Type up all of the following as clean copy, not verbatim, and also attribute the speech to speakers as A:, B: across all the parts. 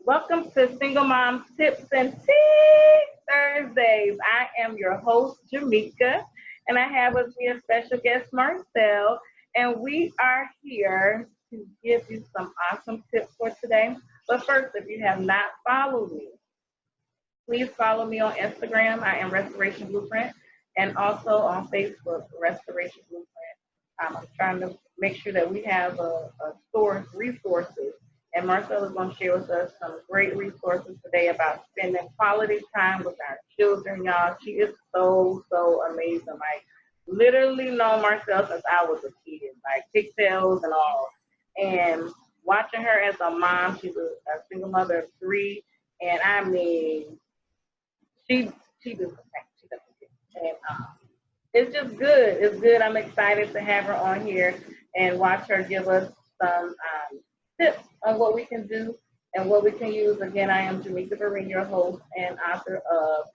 A: Welcome to Single Moms Tips and Tea Thursdays. I am your host, Jamaica, and I have with me a special guest, Marcel, and we are here to give you some awesome tips for today. But first, if you have not followed me, please follow me on Instagram. I am Restoration Blueprint, and also on Facebook, Restoration Blueprint. I'm trying to make sure that we have a store resources. And Marcel is going to share with us some great resources today about spending quality time with our children, y'all. She is so amazing. Like, literally know Marcel since I was a kid, like pigtails and all. And watching her as a mom, she's a single mother of three. And I mean, she does the thing. She does the thing. And it's just good. It's good. I'm excited to have her on here and watch her give us some tips on what we can do and what we can use. Again, I am Jamaica Vereen, your host and author of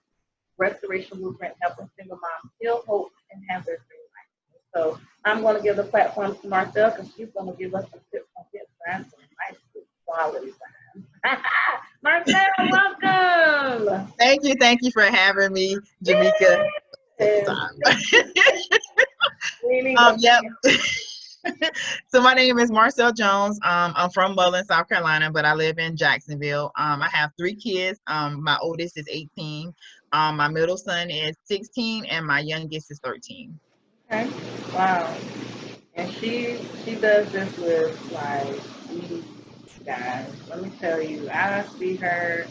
A: Restoration Blueprint, helping single moms heal, hope, and have their dream life. So I'm going to give the platform to Marcel because she's going to give us some tips on getting some nice, good quality time. Marcel, welcome.
B: Thank you for having me, Jamaica.
A: Yes.
B: Yep. So my name is Marcel Jones. I'm from Mullen, South Carolina, but I live in Jacksonville. I have three kids. My oldest is 18. My middle son is 16, and my youngest is 13.
A: Okay. Wow. And she does this with like these guys. Let me tell you, I see her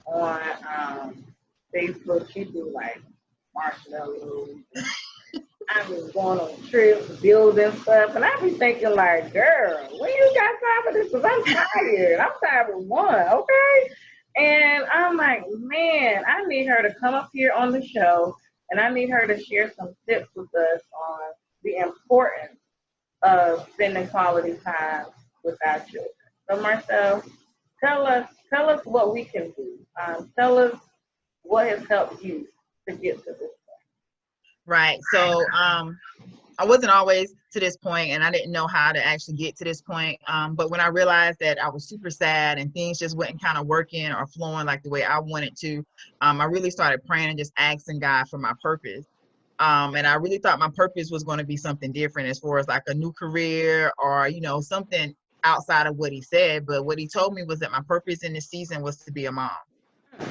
A: on Facebook. She do like marshmallows. I was going on trips, building stuff, and I be thinking like, girl, when you got time for this? Because I'm tired. I'm tired of one, okay? And I'm like, man, I need her to come up here on the show, and I need her to share some tips with us on the importance of spending quality time with our children. So, Marcel, tell us what we can do. Tell us what has helped you to get to this.
B: Right. So I wasn't always to this point, and I didn't know how to actually get to this point. But when I realized that I was super sad and things just wasn't kind of working or flowing like the way I wanted to, I really started praying and just asking God for my purpose. And I really thought my purpose was going to be something different as far as like a new career or, something outside of what he said. But what he told me was that my purpose in this season was to be a mom.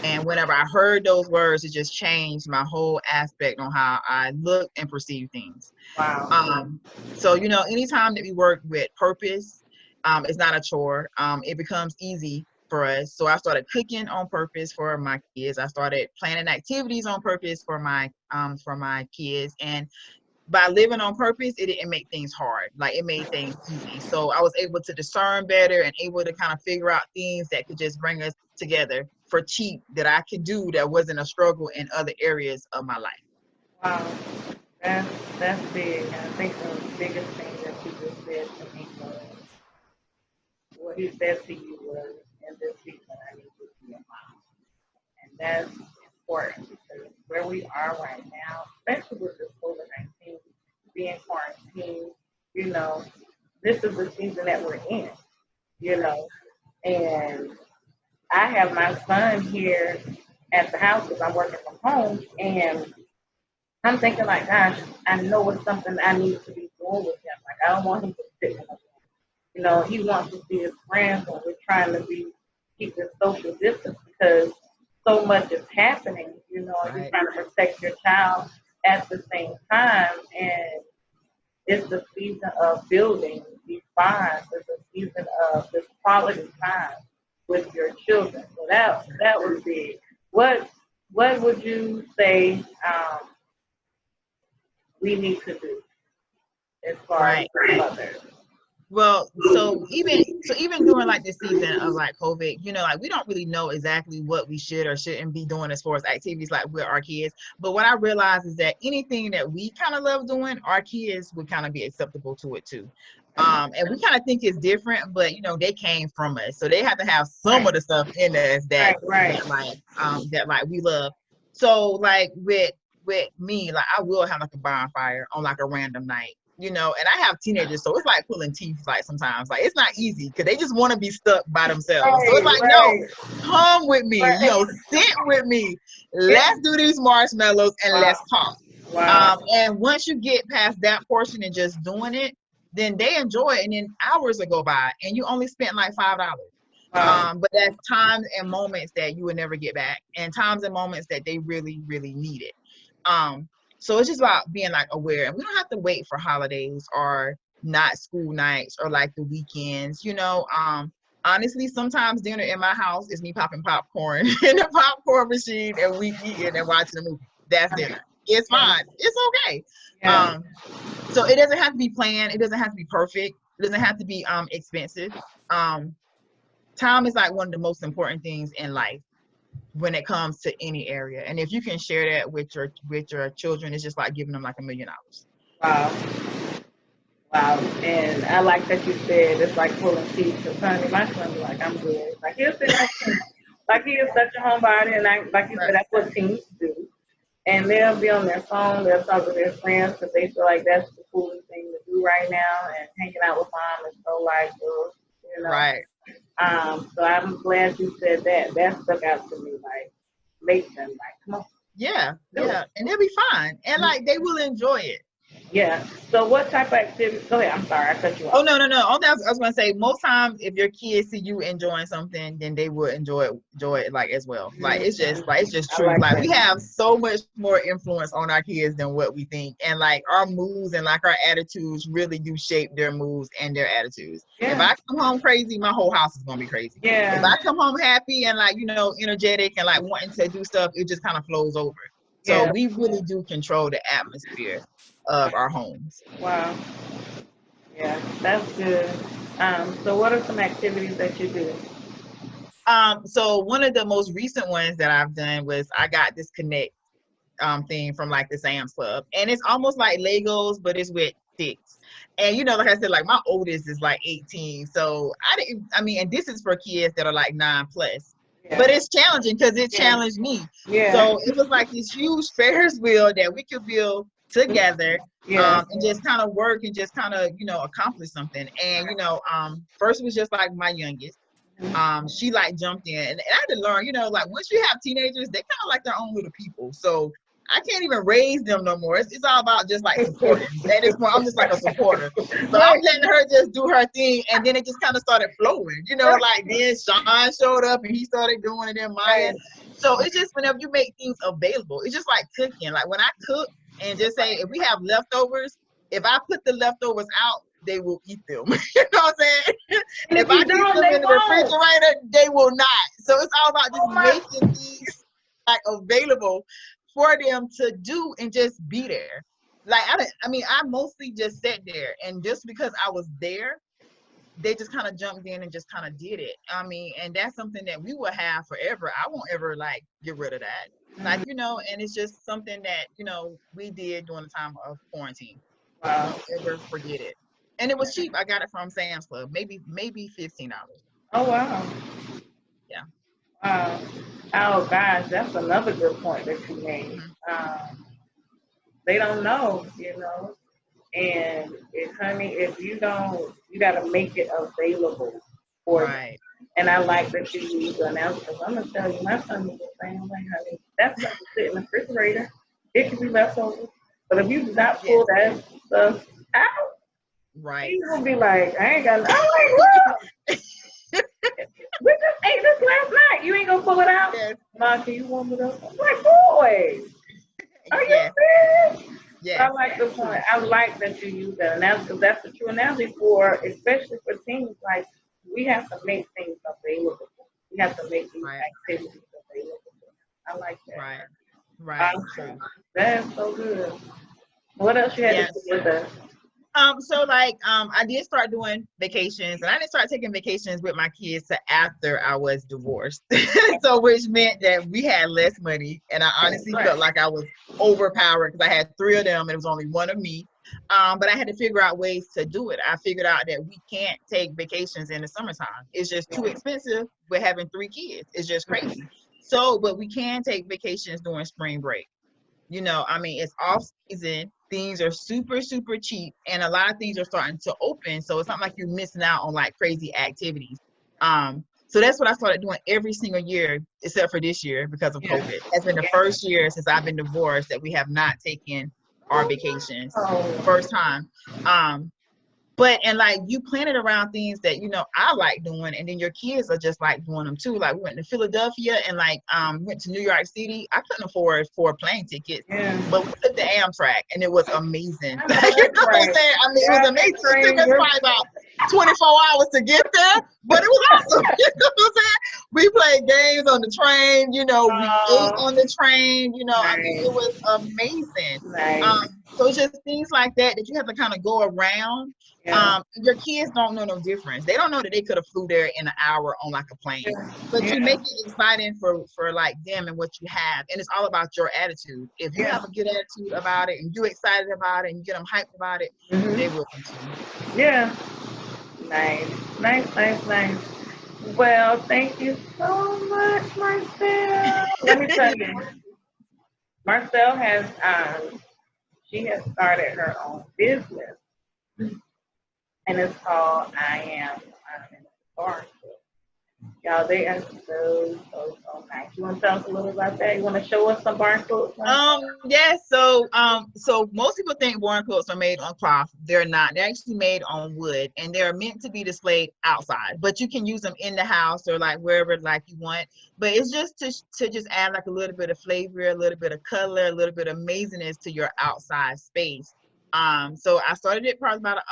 B: And whenever I heard those words, it just changed my whole aspect on how I look and perceive things.
A: Wow.
B: So, anytime that we work with purpose, it's not a chore. It becomes easy for us. So I started cooking on purpose for my kids. I started planning activities on purpose for my kids. And by living on purpose, it didn't make things hard. Like, it made things easy. So I was able to discern better and able to kind of figure out things that could just bring us together for cheap that I could do that wasn't a struggle in other areas of my life.
A: Wow. That's big. And I think the biggest thing that you just said to me was what he said to you was, in this season, I need to be a mom. And that's important because where we are right now, especially with this COVID-19 being quarantined, this is the season that we're in, and I have my son here at the house because I'm working from home, and I'm thinking like, gosh, I know it's something I need to be doing with him. Like, I don't want him to sit in the room. He wants to see his friends, and we're trying to keep this social distance because so much is happening.
B: Right.
A: You're trying to protect your child at the same time, and it's the season of building these bonds. It's the season of this quality time with your children. So that was big. What would you say we need to do as far as mothers?
B: Well, so even during like this season of like COVID, like we don't really know exactly what we should or shouldn't be doing as far as activities like with our kids. But what I realized is that anything that we kind of love doing, our kids would kind of be acceptable to it too. And we kind of think it's different, but they came from us, so they have to have some of the stuff in us that we love. So like with me, like I will have like a bonfire on like a random night. you know, and I have teenagers, so it's like pulling teeth, like sometimes, like it's not easy because they just want to be stuck by themselves. So it's like, no, come with me, you know, sit with me. Let's do these marshmallows and let's talk. And once you get past that portion and just doing it, then they enjoy it, and then hours will go by, and you only spent like $5. But that's times and moments that you would never get back, and times and moments that they really, really need it. So it's just about being like aware, and we don't have to wait for holidays or not school nights or like the weekends, you know. Honestly, sometimes dinner in my house is me popping popcorn in the popcorn machine and we eating and watching a movie. That's dinner. It's fine. It's okay. So it doesn't have to be planned. It doesn't have to be perfect. It doesn't have to be expensive. Time is like one of the most important things in life when it comes to any area. And if you can share that with your children, it's just like giving them like $1 million.
A: Wow. Wow. And I like that you said it's like pulling teeth. Because honey, my son be like, I'm good. Like he'll sit like he is such a homebody, and like you said, that's what teens do. And they'll be on their phone, they'll talk to their friends because they feel like that's the coolest thing to do right now. And hanging out with mom is so like, you know.
B: Right.
A: So I'm glad you said that. That stuck out to me, like, make them like, come on.
B: Yeah, and they'll be fine, and like they will enjoy it.
A: Yeah. So what type of activity? Go ahead. I'm sorry, I cut you off.
B: Oh no. All that I was gonna say, most times if your kids see you enjoying something, then they will enjoy it like as well. Like it's just true. Like we have so much more influence on our kids than what we think, and like our moods and like our attitudes really do shape their moods and their attitudes. If I come home crazy, my whole house is gonna be crazy. If I come home happy and like, you know, energetic and like wanting to do stuff, it just kind of flows over. So we really do control the atmosphere of our homes.
A: Wow. Yeah, that's good. So what are some activities that you do?
B: So one of the most recent ones that I've done was I got this Connect thing from like the Sam's Club, and it's almost like Legos, but it's with sticks. And you know, like I said, like my oldest is like 18, so and this is for kids that are like 9+. But it's challenging because it challenged me. So it was like this huge Ferris wheel that we could build together and just kind of work and just kind of, you know, accomplish something. And, you know, first it was just like my youngest. She like jumped in, and I had to learn, you know, like once you have teenagers, they kind of like their own little people. So I can't even raise them no more. It's all about just like supporting. At this point, I'm just like a supporter. So I'm letting her just do her thing, and then it just kind of started flowing. You know, like then Sean showed up and he started doing it in Maya. So it's just whenever you make things available, it's just like cooking. Like when I cook and just say if we have leftovers, if I put the leftovers out, they will eat them. You know what I'm saying? And if I keep them in the refrigerator, they will not. So it's all about just making things like available for them to do and just be there. Like I mostly just sat there, and just because I was there, they just kind of jumped in and just kind of did it. I mean, and that's something that we will have forever. I won't ever like get rid of that. Like, you know, and it's just something that, you know, we did during the time of quarantine. I won't ever forget it. And it was cheap. I got it from Sam's Club, maybe $15.
A: Oh wow.
B: Yeah.
A: Wow. Oh gosh, that's another good point that you made. They don't know, you know. And if you don't, you got to make it available for them. And I like that you use the announcements. I'm gonna tell you, my son is the same way, honey. That's stuff to sit in the refrigerator. It can be leftovers, but if you do not pull that stuff out, he's gonna be like, I ain't got. I'm like, what? We just ate this last night. You ain't gonna pull it out? Mom, can you warm it up? I'm like, boy, are you serious? Yeah. I like the point. I like that you use that analogy because that's the true analogy for, especially for teens. Like, we have to make things available. We have to make these activities available. I like that.
B: Right.
A: That's so good. What else you had to do with us?
B: So like I did start doing vacations, and I didn't start taking vacations with my kids till after I was divorced. So which meant that we had less money, and I honestly felt like I was overpowered because I had 3 of them and it was only 1 of me. But I had to figure out ways to do it. I figured out that we can't take vacations in the summertime. It's just too expensive with having 3 kids. It's just crazy. So, but we can take vacations during spring break. You know, I mean, it's off season. Things are super, super cheap, and a lot of things are starting to open. So it's not like you're missing out on like crazy activities. So that's what I started doing every single year, except for this year because of
A: Yeah.
B: COVID. That's been the first year since I've been divorced that we have not taken our vacations.
A: Oh,
B: First time. But and like you plan it around things that you know I like doing, and then your kids are just like doing them too. Like we went to Philadelphia and like went to New York City. I couldn't afford 4 plane tickets,
A: yeah.
B: but we took the Amtrak and it was amazing.
A: I know
B: You know
A: that's
B: what I'm
A: right.
B: saying? I mean, it was
A: Yeah,
B: amazing.
A: that
B: It took
A: train,
B: us probably about 24 hours to get there, but it was awesome. You know what I'm saying? We played games on the train. You know, we ate
A: oh,
B: on the train. You know, I mean, it
A: nice,
B: was amazing.
A: nice.
B: So it's just things like that that you have to kind of go around.
A: Yeah,
B: Your kids don't know no difference. They don't know that they could have flew there in an hour on like a plane.
A: yeah,
B: But you
A: yeah,
B: make it exciting for like them and what you have, and it's all about your attitude. If you
A: yeah.
B: have a good attitude about it, and you're excited about it, and you get them hyped about it, they
A: Hmm.
B: will be too.
A: Yeah, nice, nice, nice, nice. Well, thank you so much, Marcel. Let me tell you, Marcel has she has started her own business, and it's called I Am in the Bar. Y'all, they are so nice. You want to tell us a little about that? You want to show us some bar quotes?
B: Yes. So most people think barn quilts are made on cloth. They're not. They're actually made on wood, and they're meant to be displayed outside. But you can use them in the house or like wherever like you want. But it's just to just add like a little bit of flavor, a little bit of color, a little bit of amazingness to your outside space. So I started it probably about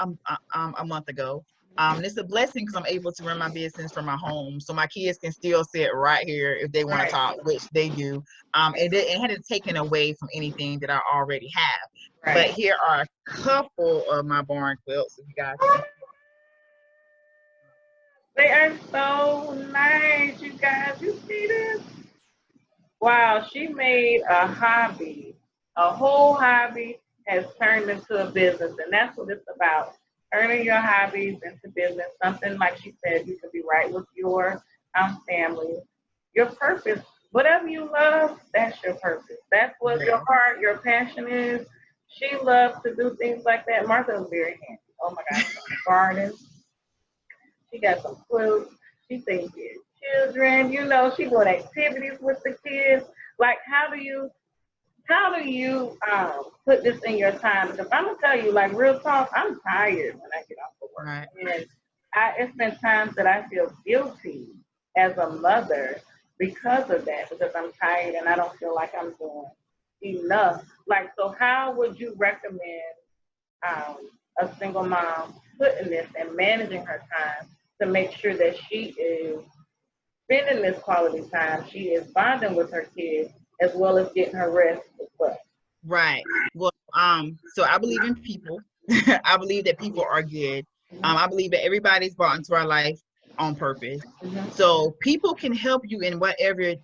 B: a month ago. And it's a blessing because I'm able to run my business from my home, so my kids can still sit right here if they want to
A: Right,
B: talk, which they do. It hadn't taken away from anything that I already have. But
A: right.
B: here are a couple of my barn quilts, if you guys can.
A: They are so nice, you guys. You see this? Wow, she made a hobby, a whole hobby has turned into a business, and that's what it's about. Turning your hobbies into business. Something like she said, you could be right with your family, your purpose. Whatever you love, that's your purpose. That's what your
B: Yeah.
A: heart, your passion is. She loves to do things like that. Martha's very handy. Oh my gosh, garden. She got some quilts. She takes care of children. You know, she doing activities with the kids. Like, how do you put this in your time? Because I'm gonna tell you, like real talk, I'm tired when I get off of work,
B: Right.
A: and it's been times that I feel guilty as a mother because of that, because I'm tired and I don't feel like I'm doing enough. Like, so how would you recommend um, a single mom putting this and managing her time to make sure that she is spending this quality time, she is bonding with her kids as well as getting her rest as well.
B: Right. Well, so I believe in people. I believe that people are good.
A: Mm-hmm.
B: I believe that everybody's brought into our life on purpose.
A: Mm-hmm.
B: So people can help you in whatever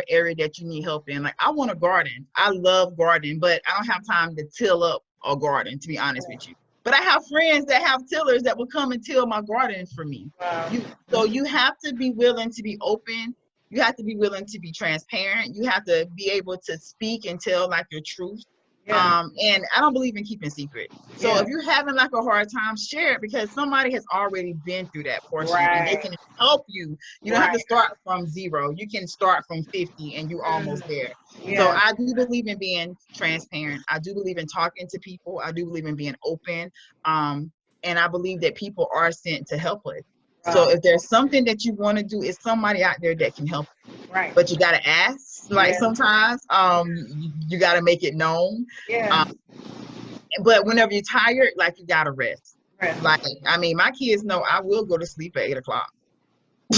B: area that you need help in. Like I want a garden. I love gardening, but I don't have time to till up a garden, to be honest with you. But I have friends that have tillers that will come and till my garden for me.
A: Wow.
B: So you have to be willing to be open. You have to be willing to be transparent. You have to be able to speak and tell like your truth.
A: Yeah.
B: And I don't believe in keeping secret. So
A: Yeah.
B: if you're having like a hard time, share it because somebody has already been through that portion and they
A: Right.
B: can help you. You don't have to
A: Right.
B: start from zero. You can start from 50 and you're
A: Mm.
B: almost there. So
A: Yeah.
B: I do believe in being transparent. I do believe in talking to people. I do believe in being open. And I believe that people are sent to help us. So
A: Wow.
B: if there's something that you want to do, it's somebody out there that can help you.
A: Right.
B: But you gotta ask. Like
A: Yeah.
B: sometimes, you gotta make it known.
A: Yeah.
B: Um, but whenever you're tired, like you gotta rest.
A: Right.
B: Like I mean, my kids know I will go to sleep at 8 o'clock.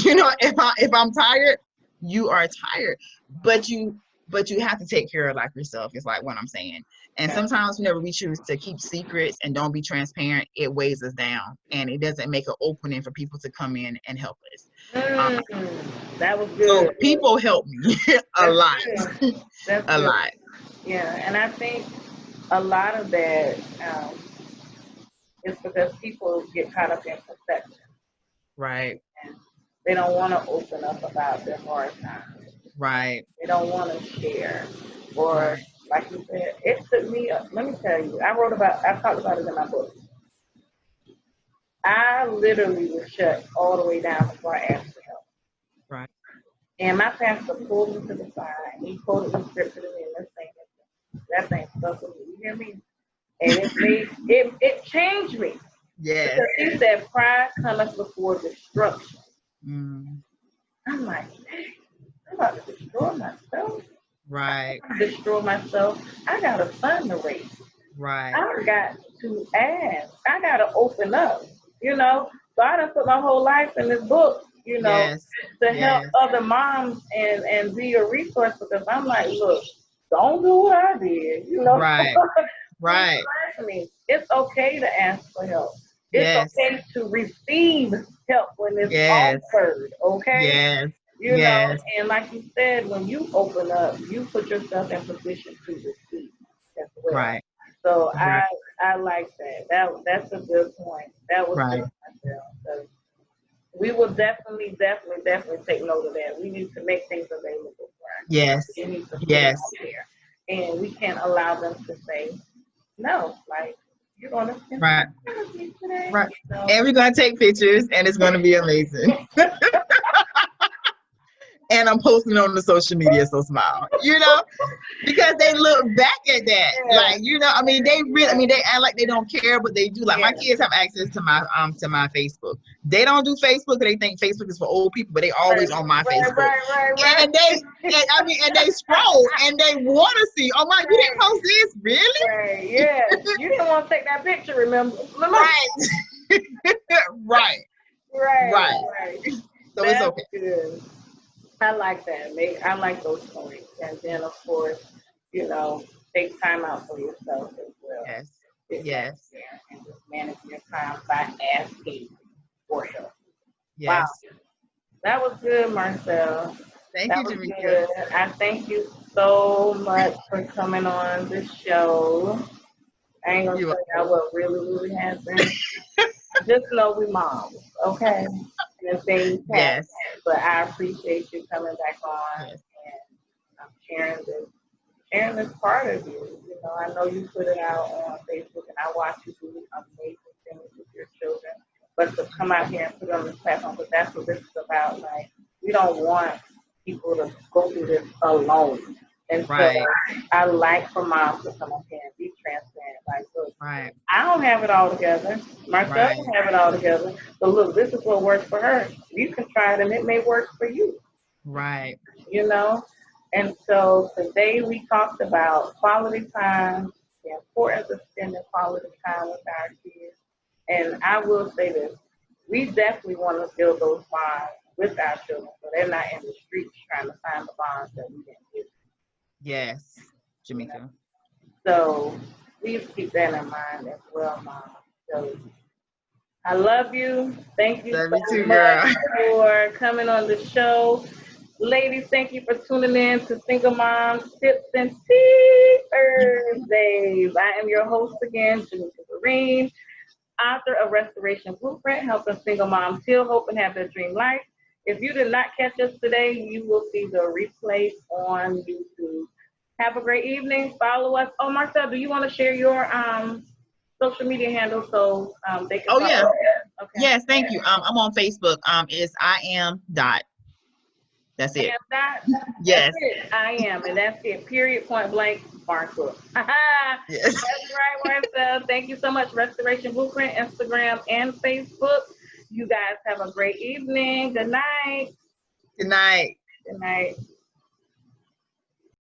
B: You know, if I'm tired, you are tired. But you have to take care of like yourself. It's like what I'm saying. And
A: Yeah.
B: sometimes whenever we choose to keep secrets and don't be transparent, it weighs us down and it doesn't make an opening for people to come in and help us. Um,
A: That was
B: so
A: good.
B: people help me a
A: That's
B: lot,
A: good. That's
B: a
A: good.
B: lot.
A: Yeah. And I think a lot of that is because people get caught up in perception
B: Right,
A: and they don't want to open up about their hard times.
B: right,
A: They don't want to share, or
B: right.
A: like you said, it took me, let me tell you, I talked about it in my book. I literally was shut all the way down before I asked for help.
B: Right.
A: And my pastor pulled me to the side and he quoted the scripture to me and that thing stuck with me. You hear me? And it changed me.
B: Yes.
A: Because he said, pride cometh before destruction.
B: Mm.
A: I'm like, I'm about to destroy myself.
B: Right.
A: Destroy myself. I got a son to raise.
B: Right.
A: I got to ask. I got to open up. You know, so I done put my whole life in this book. You know,
B: Yes.
A: to help other moms and be a resource because I'm like, look, don't do what I did. You know,
B: right. Right.
A: It's okay to ask for help. It's okay to receive help when it's offered. Okay.
B: Yes.
A: You know, and like you said, when you open up, you put yourself in position to receive as well.
B: Right.
A: So I like that. That's a good point. That was
B: right.
A: good myself. So we will definitely take note of that. We need to make things available for our kids.
B: Yes.
A: We need to put it out there. And we can't allow them to say no, like you're gonna spend time with me today.
B: Right.
A: You know?
B: And we're gonna take pictures and it's gonna be amazing. And I'm posting on the social media, so smile, you know, because they look back at that, like, you know, I mean, they act like they don't care, but they do. Like my kids have access to my Facebook. They don't do Facebook, they think Facebook is for old people, but they always on my Facebook. And they scroll and they want to see. Oh my, you didn't post this, really?
A: Right. Yeah, you didn't want to take that picture. Remember?
B: Right. Right. So
A: That's
B: it's okay.
A: Good. I like that. I like those points. And then, of course, you know, take time out for yourself as well.
B: Yes.
A: And just manage your time by asking for help.
B: Yes.
A: Wow. That was good, Marcel.
B: Thank you, Jamaica.
A: I thank you so much for coming on the show. I ain't gonna tell y'all what really happened. Just know we moms, okay? And things happen. But I appreciate you coming back on and I'm sharing this part of you. You know, I know you put it out on Facebook and I watch you do amazing things with your children. But to come out here and put it on this platform, but that's what this is about. Like, we don't want people to go through this alone. And so I like for moms to come up here and be transparent. Like, look, I don't have it all together. Marcel don't have it all together. But look, this is what works for her. You can try it and it may work for you.
B: Right.
A: You know? And so today we talked about quality time, the importance of spending quality time with our kids. And I will say this, we definitely want to build those bonds with our children so they're not in the streets trying to find the bonds that we didn't get.
B: Yes, Jamaica.
A: You know? So please keep that in mind as well, Mom. So I love you. Thank you so much for coming on the show. Ladies, thank you for tuning in to Single Moms Tips and Tea Thursdays. I am your host again, Jamaica Vereen, author of Restoration Blueprint, helping single moms heal, hope, and have their dream life. If you did not catch us today, you will see the replay on YouTube. Have a great evening. Follow us. Oh, Marcel, do you want to share your social media handle so they can follow us?
B: Okay. Yes, thank you. I'm on Facebook. It's I am dot. That's it.
A: Yes. That's it. I am, and that's it. Period. Point blank. Barncourt. Yes. That's right, Marcel. Thank you so much. Restoration Blueprint, Instagram and Facebook. You guys have a great evening. Good night.
B: Good night.
A: Good night.